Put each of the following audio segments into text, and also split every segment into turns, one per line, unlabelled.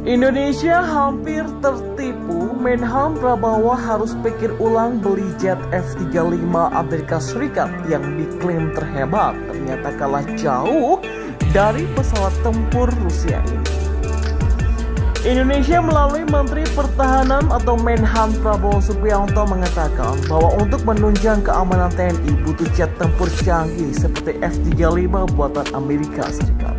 Indonesia hampir tertipu. Menhan Prabowo harus pikir ulang beli jet F-35 Amerika Serikat yang diklaim terhebat, ternyata kalah jauh dari pesawat tempur Rusia ini. Indonesia melalui Menteri Pertahanan atau Menhan Prabowo Subianto mengatakan bahwa untuk menunjang keamanan TNI butuh jet tempur canggih seperti F-35 buatan Amerika Serikat.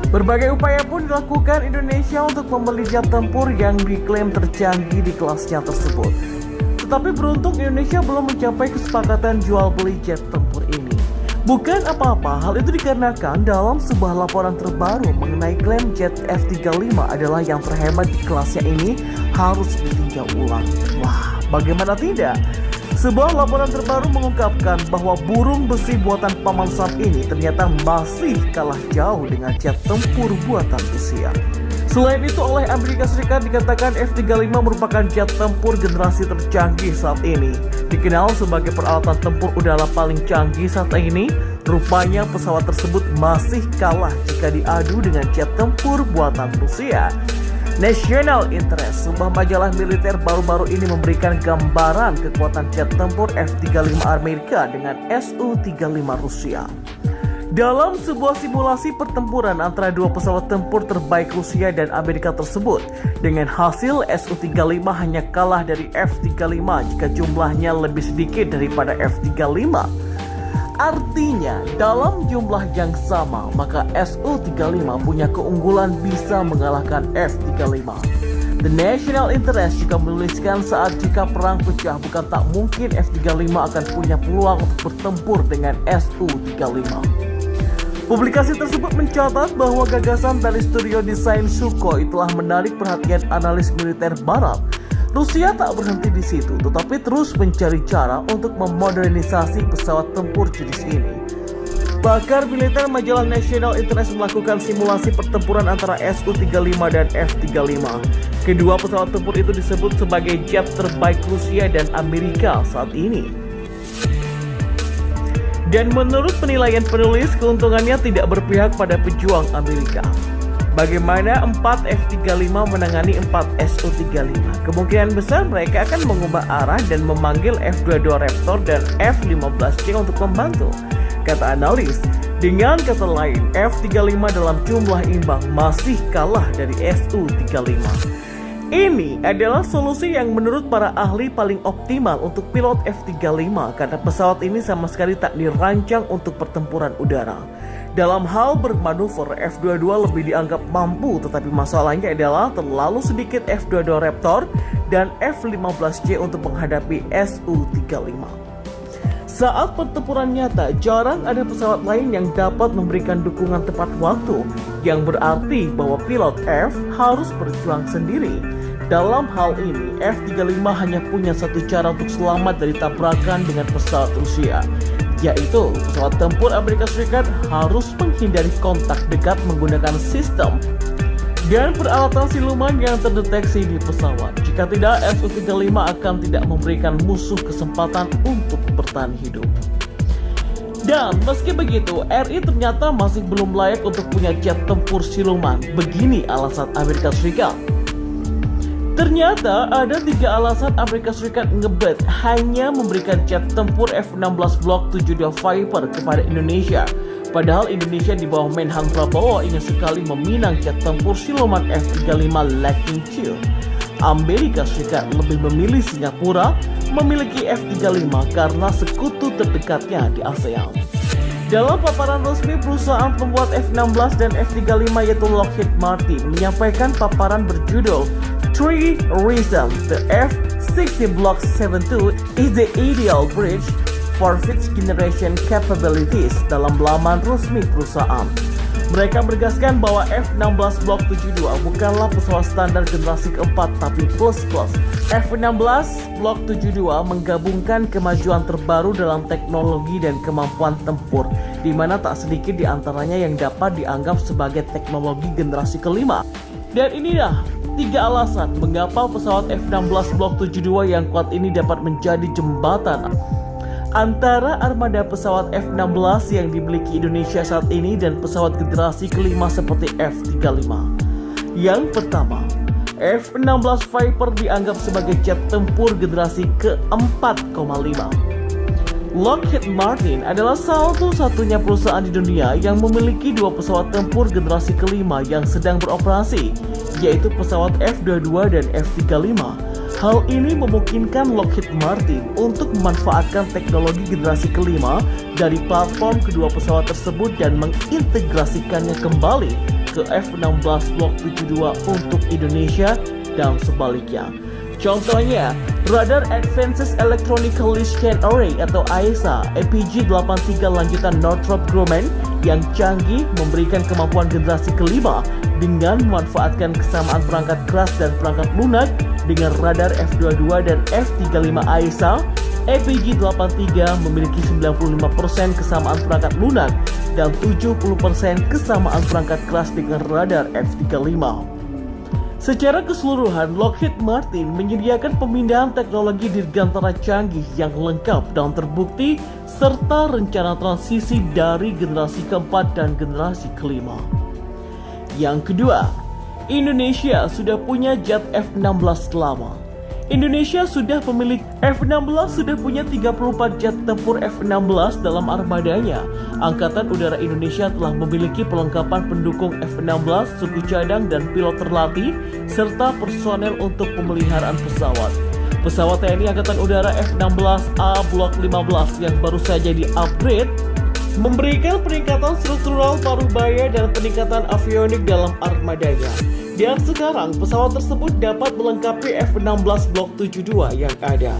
Berbagai upaya pun dilakukan Indonesia untuk membeli jet tempur yang diklaim tercanggih di kelasnya tersebut. Tetapi beruntung Indonesia belum mencapai kesepakatan jual beli jet tempur ini. Bukan apa-apa, hal itu dikarenakan dalam sebuah laporan terbaru mengenai klaim jet F-35 adalah yang terhebat di kelasnya ini harus ditinjau ulang. Wah, bagaimana tidak? Sebuah laporan terbaru mengungkapkan bahwa burung besi buatan Paman Sam ini ternyata masih kalah jauh dengan jet tempur buatan Rusia. Selain itu, oleh Amerika Serikat dikatakan F-35 merupakan jet tempur generasi tercanggih saat ini. Dikenal sebagai peralatan tempur udara paling canggih saat ini, rupanya pesawat tersebut masih kalah jika diadu dengan jet tempur buatan Rusia. National Interest, sebuah majalah militer baru-baru ini memberikan gambaran kekuatan jet tempur F-35 Amerika dengan Su-35 Rusia. Dalam sebuah simulasi pertempuran antara dua pesawat tempur terbaik Rusia dan Amerika tersebut, dengan hasil Su-35 hanya kalah dari F-35 jika jumlahnya lebih sedikit daripada F-35. Artinya, dalam jumlah yang sama, maka Su-35 punya keunggulan bisa mengalahkan F-35. The National Interest juga menuliskan saat jika perang pecah bukan tak mungkin F-35 akan punya peluang untuk bertempur dengan Su-35. Publikasi tersebut mencatat bahwa gagasan dari studio desain Sukhoi telah menarik perhatian analis militer barat. Rusia tak berhenti di situ, tetapi terus mencari cara untuk memodernisasi pesawat tempur jenis ini. Pakar militer majalah National Interest melakukan simulasi pertempuran antara Su-35 dan F-35. Kedua pesawat tempur itu disebut sebagai jet terbaik Rusia dan Amerika saat ini. Dan menurut penilaian penulis, keuntungannya tidak berpihak pada pejuang Amerika. Bagaimana 4 F-35 menangani 4 Su-35? Kemungkinan besar mereka akan mengubah arah dan memanggil F-22 Raptor dan F-15C untuk membantu, kata analis. Dengan kata lain, F-35 dalam jumlah imbang masih kalah dari Su-35. Ini adalah solusi yang menurut para ahli paling optimal untuk pilot F-35 karena pesawat ini sama sekali tak dirancang untuk pertempuran udara. Dalam hal bermanuver, F-22 lebih dianggap mampu, tetapi masalahnya adalah terlalu sedikit F-22 Raptor dan F-15C untuk menghadapi Su-35. Saat pertempuran nyata, jarang ada pesawat lain yang dapat memberikan dukungan tepat waktu, yang berarti bahwa pilot F harus berjuang sendiri. Dalam hal ini, F-35 hanya punya satu cara untuk selamat dari tabrakan dengan pesawat Rusia, yaitu pesawat tempur Amerika Serikat harus menghindari kontak dekat menggunakan sistem dan peralatan siluman yang terdeteksi di pesawat. Jika tidak, Su-35 akan tidak memberikan musuh kesempatan untuk bertahan hidup. Dan meski begitu, RI ternyata masih belum layak untuk punya jet tempur siluman. Begini alasan Amerika Serikat. Ternyata ada 3 alasan Amerika Serikat ngebet hanya memberikan jet tempur F-16 Block 72 Viper kepada Indonesia. Padahal Indonesia di bawah Menhan Prabowo ingin sekali meminang jet tempur siluman F-35 Lightning II. Amerika Serikat lebih memilih Singapura memiliki F-35 karena sekutu terdekatnya di ASEAN. Dalam paparan resmi, perusahaan pembuat F-16 dan F-35 yaitu Lockheed Martin menyampaikan paparan berjudul 3 reasons the F-60 Block 72 is the ideal bridge for 6th generation capabilities dalam laman resmi perusahaan. Mereka menegaskan bahwa F-16 Block 72 bukanlah pesawat standar generasi keempat tapi plus-plus. F-16 Block 72 menggabungkan kemajuan terbaru dalam teknologi dan kemampuan tempur, di mana tak sedikit di antaranya yang dapat dianggap sebagai teknologi generasi kelima. Dan inilah 3 alasan mengapa pesawat F-16 Block 72 yang kuat ini dapat menjadi jembatan antara armada pesawat F-16 yang dimiliki Indonesia saat ini dan pesawat generasi kelima seperti F-35. Yang pertama, F-16 Viper dianggap sebagai jet tempur generasi ke-4,5. Lockheed Martin adalah satu-satunya perusahaan di dunia yang memiliki dua pesawat tempur generasi kelima yang sedang beroperasi, yaitu pesawat F-22 dan F-35. Hal ini memungkinkan Lockheed Martin untuk memanfaatkan teknologi generasi kelima dari platform kedua pesawat tersebut dan mengintegrasikannya kembali ke F-16 Block 72 untuk Indonesia dan sebaliknya. Contohnya, Radar Advanced Electronic Collision Array atau AESA APG-83 lanjutan Northrop Grumman yang canggih memberikan kemampuan generasi kelima dengan memanfaatkan kesamaan perangkat keras dan perangkat lunak dengan radar F-22 dan F-35 AESA. APG-83 memiliki 95% kesamaan perangkat lunak dan 70% kesamaan perangkat keras dengan radar F-35. Secara keseluruhan, Lockheed Martin menyediakan pemindahan teknologi dirgantara canggih yang lengkap dan terbukti serta rencana transisi dari generasi keempat dan generasi kelima. Yang kedua, Indonesia sudah punya jet F-16 lama. Indonesia sudah pemilik F-16 sudah punya 34 jet tempur F-16 dalam armadanya. Angkatan Udara Indonesia telah memiliki perlengkapan pendukung F-16, suku cadang dan pilot terlatih, serta personel untuk pemeliharaan pesawat. Pesawat TNI Angkatan Udara F-16A Block 15 yang baru saja di-upgrade memberikan peningkatan struktural paruh baya dan peningkatan avionik dalam armadanya. Dan sekarang pesawat tersebut dapat melengkapi F-16 Block 72 yang ada.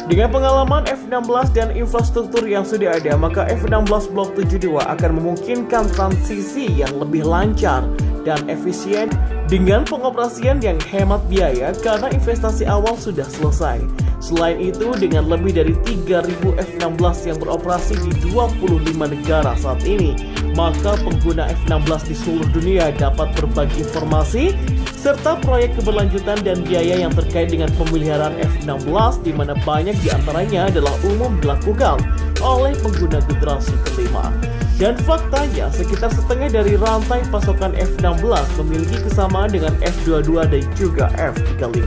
Dengan pengalaman F-16 dan infrastruktur yang sudah ada, maka F-16 Block 72 akan memungkinkan transisi yang lebih lancar dan efisien dengan pengoperasian yang hemat biaya karena investasi awal sudah selesai. Selain itu, dengan lebih dari 3.000 F-16 yang beroperasi di 25 negara saat ini, maka pengguna F-16 di seluruh dunia dapat berbagi informasi serta proyek keberlanjutan dan biaya yang terkait dengan pemeliharaan F-16, di mana banyak diantaranya adalah umum dilakukan oleh pengguna generasi kelima. Dan faktanya, sekitar setengah dari rantai pasokan F-16 memiliki kesamaan dengan F-22 dan juga F-35.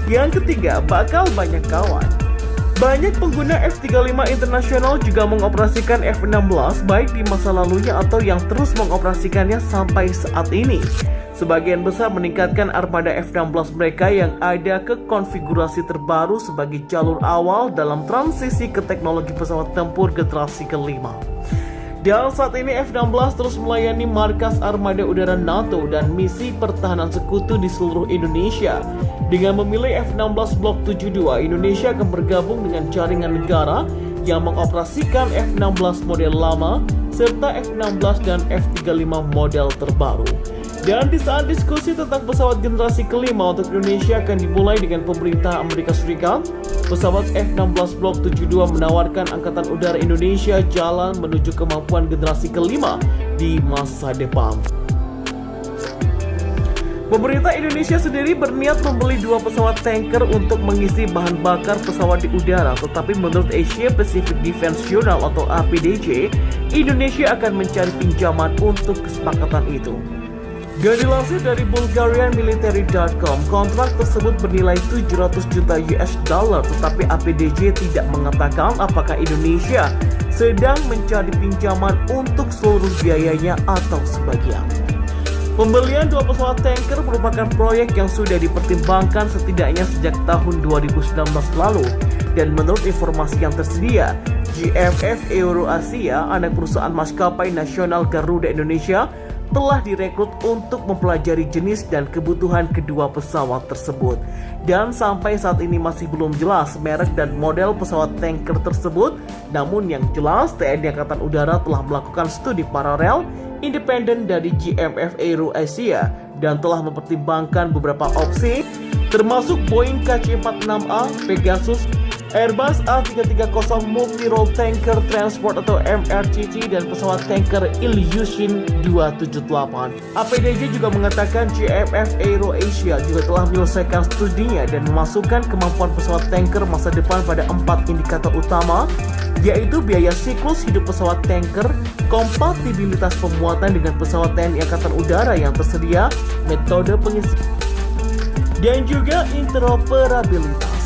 Yang ketiga, bakal banyak kawan. Banyak pengguna F-35 internasional juga mengoperasikan F-16 baik di masa lalunya atau yang terus mengoperasikannya sampai saat ini. Sebagian besar meningkatkan armada F-16 mereka yang ada ke konfigurasi terbaru sebagai jalur awal dalam transisi ke teknologi pesawat tempur generasi kelima. Dan saat ini F-16 terus melayani markas armada udara NATO dan misi pertahanan sekutu di seluruh Indonesia. Dengan memilih F-16 Block 72, Indonesia akan bergabung dengan jaringan negara yang mengoperasikan F-16 model lama serta F-16 dan F-35 model terbaru. Dan di saat diskusi tentang pesawat generasi kelima untuk Indonesia akan dimulai dengan pemerintah Amerika Serikat, pesawat F-16 Block 72 menawarkan Angkatan Udara Indonesia jalan menuju kemampuan generasi kelima di masa depan. Pemerintah Indonesia sendiri berniat membeli dua pesawat tanker untuk mengisi bahan bakar pesawat di udara, tetapi menurut Asia Pacific Defense Journal atau APDJ, Indonesia akan mencari pinjaman untuk kesepakatan itu. Dan dilansir dari BulgarianMilitary.com, kontrak tersebut bernilai 700 juta US dollar, tetapi APDJ tidak mengatakan apakah Indonesia sedang mencari pinjaman untuk seluruh biayanya atau sebagian. Pembelian dua pesawat tanker merupakan proyek yang sudah dipertimbangkan setidaknya sejak tahun 2019 lalu. Dan menurut informasi yang tersedia, GMF Euro-Asia, anak perusahaan maskapai nasional Garuda Indonesia, telah direkrut untuk mempelajari jenis dan kebutuhan kedua pesawat tersebut. Dan sampai saat ini masih belum jelas merek dan model pesawat tanker tersebut. Namun yang jelas, TNI Angkatan Udara telah melakukan studi paralel independen dari GMF Euro-Asia dan telah mempertimbangkan beberapa opsi termasuk Boeing KC-46A, Pegasus, Airbus A330 Multi-Role Tanker Transport atau MRTT dan pesawat tanker Ilyushin 278. APDJ juga mengatakan GMF Aero Asia juga telah menyelesaikan studinya dan memasukkan kemampuan pesawat tanker masa depan pada 4 indikator utama, yaitu biaya siklus hidup pesawat tanker, kompatibilitas pemuatan dengan pesawat TNI Angkatan Udara yang tersedia, metode pengisian, dan juga interoperabilitas.